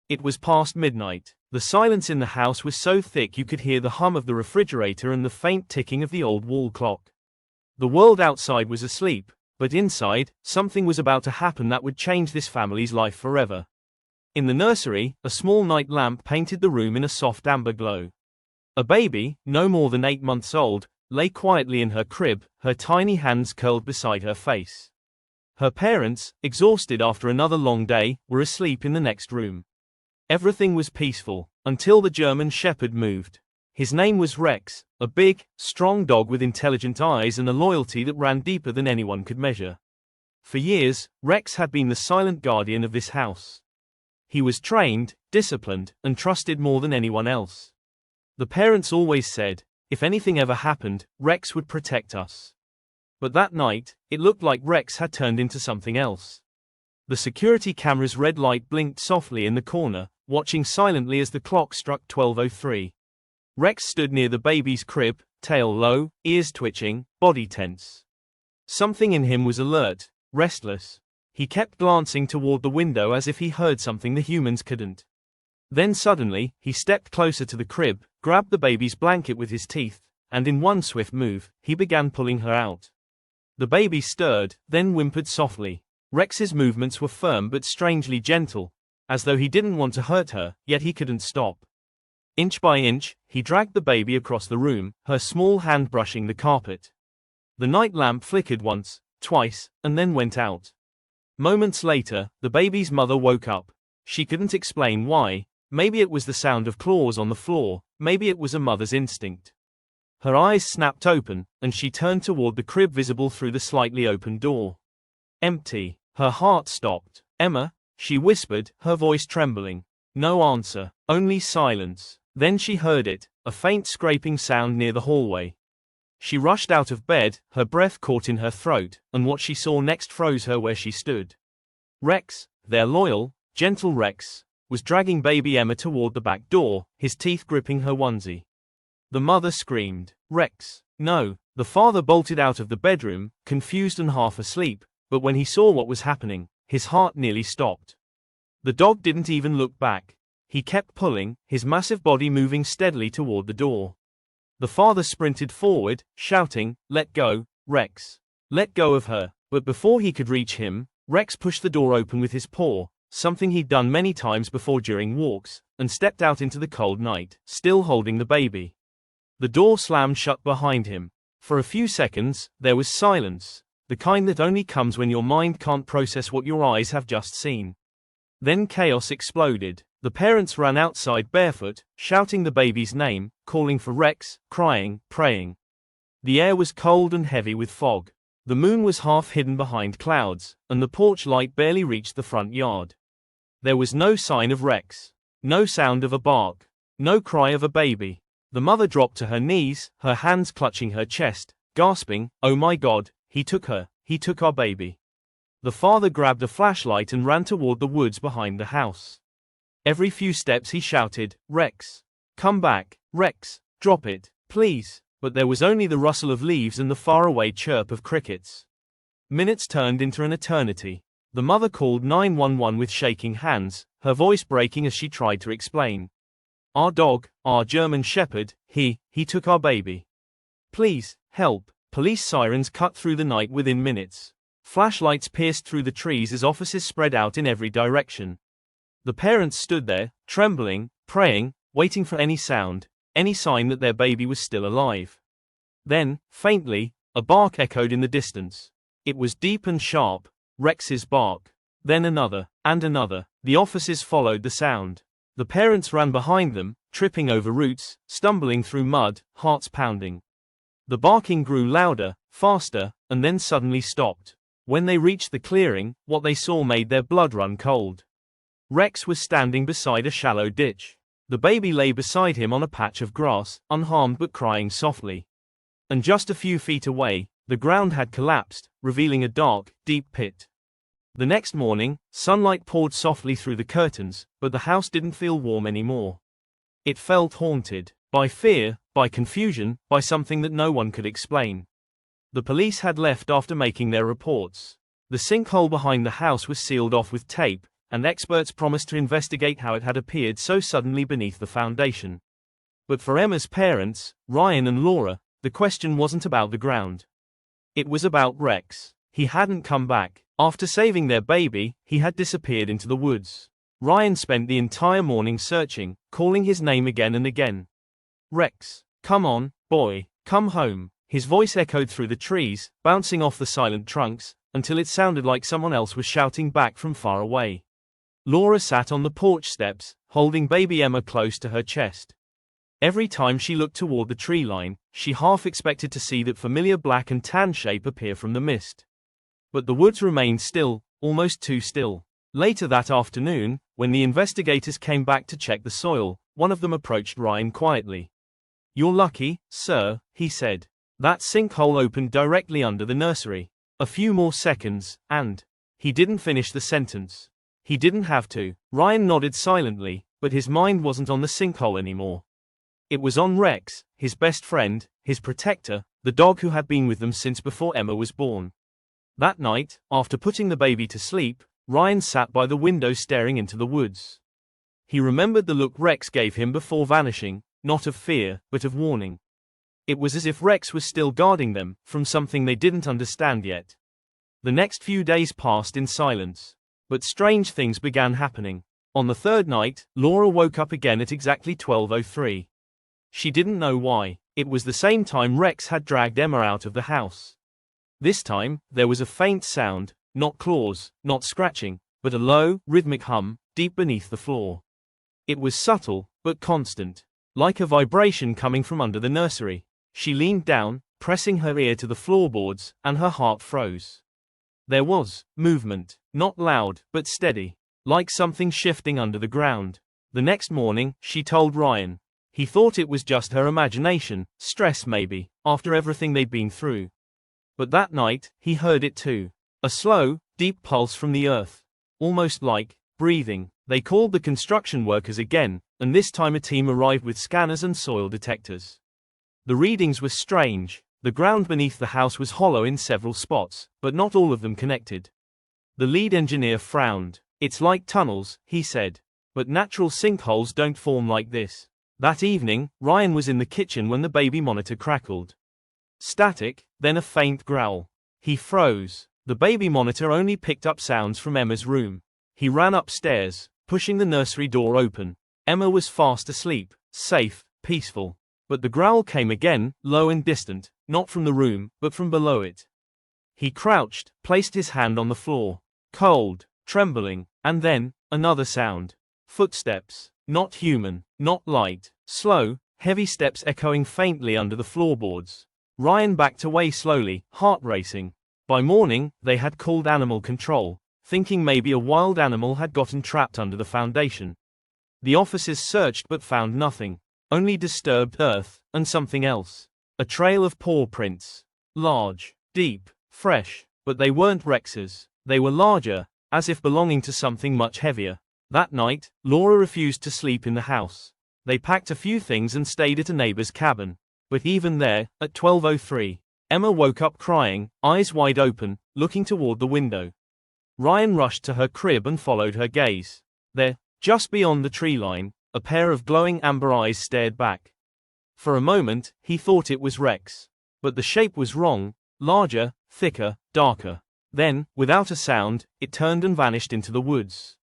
It was past midnight. The silence in the house was so thick you could hear the hum of the refrigerator and the faint ticking of the old wall clock. The world outside was asleep, but inside, something was about to happen that would change this family's life forever. In the nursery, a small night lamp painted the room in a soft amber glow. A baby, no more than 8 months old, lay quietly in her crib, her tiny hands curled beside her face. Her parents, exhausted after another long day, were asleep in the next room. Everything was peaceful, until the German Shepherd moved. His name was Rex, a big, strong dog with intelligent eyes and a loyalty that ran deeper than anyone could measure. For years, Rex had been the silent guardian of this house. He was trained, disciplined, and trusted more than anyone else. The parents always said, if anything ever happened, Rex would protect us. But that night, it looked like Rex had turned into something else. The security camera's red light blinked softly in the corner, watching silently as the clock struck 12:03. Rex stood near the baby's crib, tail low, ears twitching, body tense. Something in him was alert, restless. He kept glancing toward the window as if he heard something the humans couldn't. Then suddenly, he stepped closer to the crib, grabbed the baby's blanket with his teeth, and in one swift move, he began pulling her out. The baby stirred, then whimpered softly. Rex's movements were firm but strangely gentle, as though he didn't want to hurt her, yet he couldn't stop. Inch by inch, he dragged the baby across the room, her small hand brushing the carpet. The night lamp flickered once, twice, and then went out. Moments later, the baby's mother woke up. She couldn't explain why. Maybe it was the sound of claws on the floor, maybe it was a mother's instinct. Her eyes snapped open, and she turned toward the crib visible through the slightly open door. Empty. Her heart stopped. "Emma?" she whispered, her voice trembling. No answer, only silence. Then she heard it, a faint scraping sound near the hallway. She rushed out of bed, her breath caught in her throat, and what she saw next froze her where she stood. Rex, their loyal, gentle Rex, was dragging baby Emma toward the back door, his teeth gripping her onesie. The mother screamed, "Rex, no!" The father bolted out of the bedroom, confused and half asleep, but when he saw what was happening, his heart nearly stopped. The dog didn't even look back. He kept pulling, his massive body moving steadily toward the door. The father sprinted forward, shouting, "Let go, Rex! Let go of her!" But before he could reach him, Rex pushed the door open with his paw, something he'd done many times before during walks, and stepped out into the cold night, still holding the baby. The door slammed shut behind him. For a few seconds, there was silence, the kind that only comes when your mind can't process what your eyes have just seen. Then chaos exploded. The parents ran outside barefoot, shouting the baby's name, calling for Rex, crying, praying. The air was cold and heavy with fog. The moon was half hidden behind clouds, and the porch light barely reached the front yard. There was no sign of Rex. No sound of a bark. No cry of a baby. The mother dropped to her knees, her hands clutching her chest, gasping, "Oh my God, he took her, he took our baby." The father grabbed a flashlight and ran toward the woods behind the house. Every few steps he shouted, "Rex! Come back, Rex! Drop it, please!" But there was only the rustle of leaves and the faraway chirp of crickets. Minutes turned into an eternity. The mother called 911 with shaking hands, her voice breaking as she tried to explain. "Our dog, our German Shepherd, he took our baby. Please, help." Police sirens cut through the night within minutes. Flashlights pierced through the trees as officers spread out in every direction. The parents stood there, trembling, praying, waiting for any sound, any sign that their baby was still alive. Then, faintly, a bark echoed in the distance. It was deep and sharp, Rex's bark. Then another, and another. The officers followed the sound. The parents ran behind them, tripping over roots, stumbling through mud, hearts pounding. The barking grew louder, faster, and then suddenly stopped. When they reached the clearing, what they saw made their blood run cold. Rex was standing beside a shallow ditch. The baby lay beside him on a patch of grass, unharmed but crying softly. And just a few feet away, the ground had collapsed, revealing a dark, deep pit. The next morning, sunlight poured softly through the curtains, but the house didn't feel warm anymore. It felt haunted. By fear, by confusion, by something that no one could explain. The police had left after making their reports. The sinkhole behind the house was sealed off with tape, and experts promised to investigate how it had appeared so suddenly beneath the foundation. But for Emma's parents, Ryan and Laura, the question wasn't about the ground. It was about Rex. He hadn't come back. After saving their baby, he had disappeared into the woods. Ryan spent the entire morning searching, calling his name again and again. Rex, come on, boy, come home. His voice echoed through the trees, bouncing off the silent trunks, until it sounded like someone else was shouting back from far away. Laura sat on the porch steps, holding baby Emma close to her chest. Every time she looked toward the tree line, she half expected to see that familiar black and tan shape appear from the mist. But the woods remained still, almost too still. Later that afternoon, when the investigators came back to check the soil, one of them approached Ryan quietly. "You're lucky, sir," he said. "That sinkhole opened directly under the nursery. A few more seconds, and—" He didn't finish the sentence. He didn't have to. Ryan nodded silently, but his mind wasn't on the sinkhole anymore. It was on Rex, his best friend, his protector, the dog who had been with them since before Emma was born. That night, after putting the baby to sleep, Ryan sat by the window staring into the woods. He remembered the look Rex gave him before vanishing, not of fear, but of warning. It was as if Rex was still guarding them, from something they didn't understand yet. The next few days passed in silence. But strange things began happening. On the third night, Laura woke up again at exactly 12:03. She didn't know why. It was the same time Rex had dragged Emma out of the house. This time, there was a faint sound, not claws, not scratching, but a low, rhythmic hum, deep beneath the floor. It was subtle, but constant, like a vibration coming from under the nursery. She leaned down, pressing her ear to the floorboards, and her heart froze. There was movement, not loud, but steady, like something shifting under the ground. The next morning, she told Ryan. He thought it was just her imagination, stress maybe, after everything they'd been through. But that night, he heard it too. A slow, deep pulse from the earth. Almost like breathing. They called the construction workers again, and this time a team arrived with scanners and soil detectors. The readings were strange. The ground beneath the house was hollow in several spots, but not all of them connected. The lead engineer frowned. "It's like tunnels," he said. "But natural sinkholes don't form like this." That evening, Ryan was in the kitchen when the baby monitor crackled. Static, then a faint growl. He froze. The baby monitor only picked up sounds from Emma's room. He ran upstairs, pushing the nursery door open. Emma was fast asleep, safe, peaceful. But the growl came again, low and distant, not from the room, but from below it. He crouched, placed his hand on the floor. Cold, trembling, and then, another sound. Footsteps. Not human, not light, slow, heavy steps echoing faintly under the floorboards. Ryan backed away slowly, heart racing. By morning, they had called animal control, thinking maybe a wild animal had gotten trapped under the foundation. The officers searched but found nothing. Only disturbed earth, and something else. A trail of paw prints. Large, deep, fresh, but they weren't Rex's. They were larger, as if belonging to something much heavier. That night, Laura refused to sleep in the house. They packed a few things and stayed at a neighbor's cabin. But even there, at 12:03, Emma woke up crying, eyes wide open, looking toward the window. Ryan rushed to her crib and followed her gaze. There, just beyond the tree line, a pair of glowing amber eyes stared back. For a moment, he thought it was Rex. But the shape was wrong, larger, thicker, darker. Then, without a sound, it turned and vanished into the woods.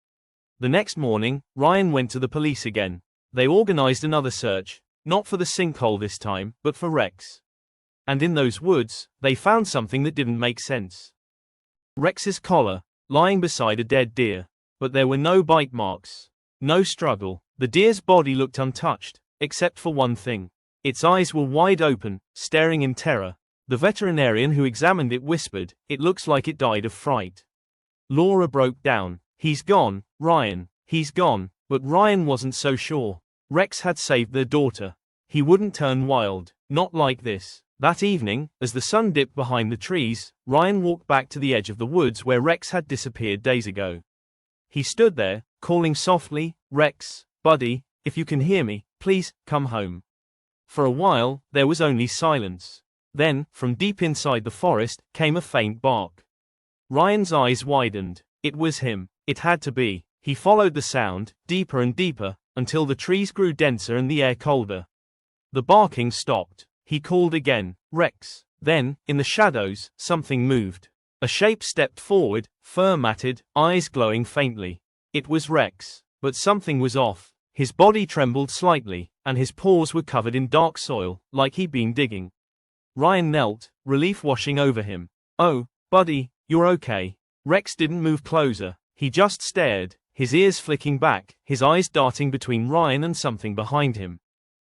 The next morning, Ryan went to the police again. They organized another search, not for the sinkhole this time, but for Rex. And in those woods, they found something that didn't make sense. Rex's collar, lying beside a dead deer. But there were no bite marks. No struggle. The deer's body looked untouched, except for one thing. Its eyes were wide open, staring in terror. The veterinarian who examined it whispered, "It looks like it died of fright." Laura broke down. "He's gone, Ryan. He's gone." But Ryan wasn't so sure. Rex had saved their daughter. He wouldn't turn wild, not like this. That evening, as the sun dipped behind the trees, Ryan walked back to the edge of the woods where Rex had disappeared days ago. He stood there, calling softly, "Rex, buddy, if you can hear me, please, come home." For a while, there was only silence. Then, from deep inside the forest, came a faint bark. Ryan's eyes widened. It was him. It had to be. He followed the sound, deeper and deeper, until the trees grew denser and the air colder. The barking stopped. He called again, "Rex." Then, in the shadows, something moved. A shape stepped forward, fur matted, eyes glowing faintly. It was Rex, but something was off. His body trembled slightly, and his paws were covered in dark soil, like he'd been digging. Ryan knelt, relief washing over him. "Oh, buddy, you're okay." Rex didn't move closer. He just stared, his ears flicking back, his eyes darting between Ryan and something behind him.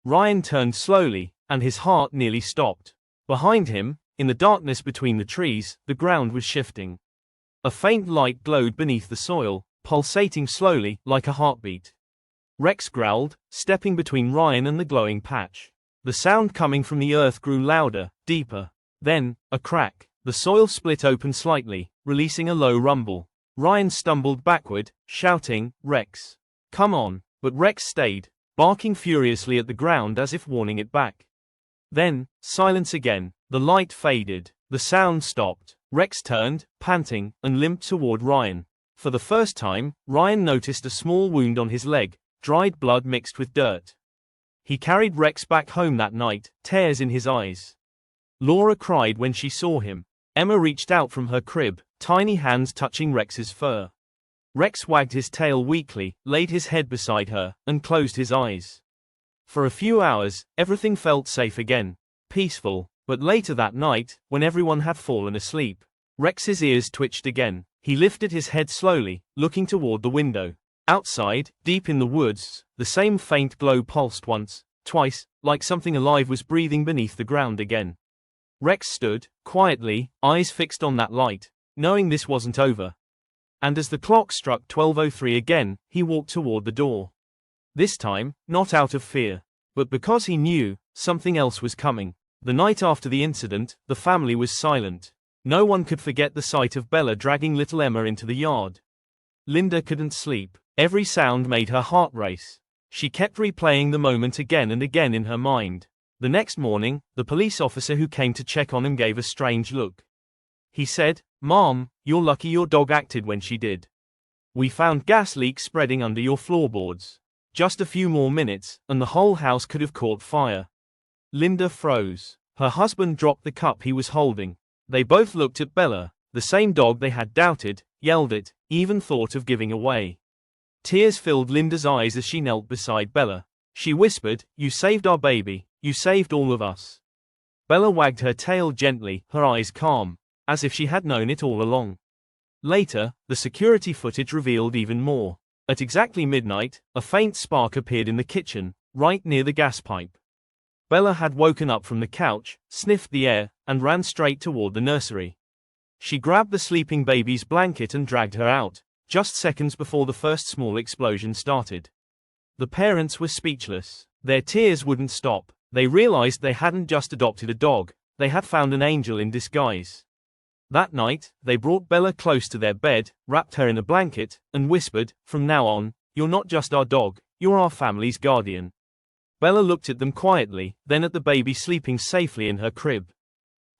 Ryan turned slowly, and his heart nearly stopped. Behind him, in the darkness between the trees, the ground was shifting. A faint light glowed beneath the soil, pulsating slowly, like a heartbeat. Rex growled, stepping between Ryan and the glowing patch. The sound coming from the earth grew louder, deeper. Then, a crack. The soil split open slightly, releasing a low rumble. Ryan stumbled backward, shouting, "Rex, come on!" But Rex stayed, barking furiously at the ground as if warning it back. Then, silence again. The light faded. The sound stopped. Rex turned, panting, and limped toward Ryan. For the first time, Ryan noticed a small wound on his leg, dried blood mixed with dirt. He carried Rex back home that night, tears in his eyes. Laura cried when she saw him. Emma reached out from her crib, tiny hands touching Rex's fur. Rex wagged his tail weakly, laid his head beside her, and closed his eyes. For a few hours, everything felt safe again, peaceful, but later that night, when everyone had fallen asleep, Rex's ears twitched again. He lifted his head slowly, looking toward the window. Outside, deep in the woods, the same faint glow pulsed once, twice, like something alive was breathing beneath the ground again. Rex stood, quietly, eyes fixed on that light, knowing this wasn't over. And as the clock struck 12:03 again, he walked toward the door. This time, not out of fear, but because he knew something else was coming. The night after the incident, the family was silent. No one could forget the sight of Bella dragging little Emma into the yard. Linda couldn't sleep. Every sound made her heart race. She kept replaying the moment again and again in her mind. The next morning, the police officer who came to check on him gave a strange look. He said, "Mom, you're lucky your dog acted when she did. We found gas leaks spreading under your floorboards. Just a few more minutes, and the whole house could have caught fire." Linda froze. Her husband dropped the cup he was holding. They both looked at Bella, the same dog they had doubted, yelled at, even thought of giving away. Tears filled Linda's eyes as she knelt beside Bella. She whispered, "You saved our baby, you saved all of us." Bella wagged her tail gently, her eyes calm, as if she had known it all along. Later, the security footage revealed even more. At exactly midnight, a faint spark appeared in the kitchen, right near the gas pipe. Bella had woken up from the couch, sniffed the air, and ran straight toward the nursery. She grabbed the sleeping baby's blanket and dragged her out, just seconds before the first small explosion started. The parents were speechless. Their tears wouldn't stop. They realized they hadn't just adopted a dog, they had found an angel in disguise. That night, they brought Bella close to their bed, wrapped her in a blanket, and whispered, "From now on, you're not just our dog, you're our family's guardian." Bella looked at them quietly, then at the baby sleeping safely in her crib.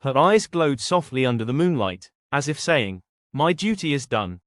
Her eyes glowed softly under the moonlight, as if saying, "My duty is done."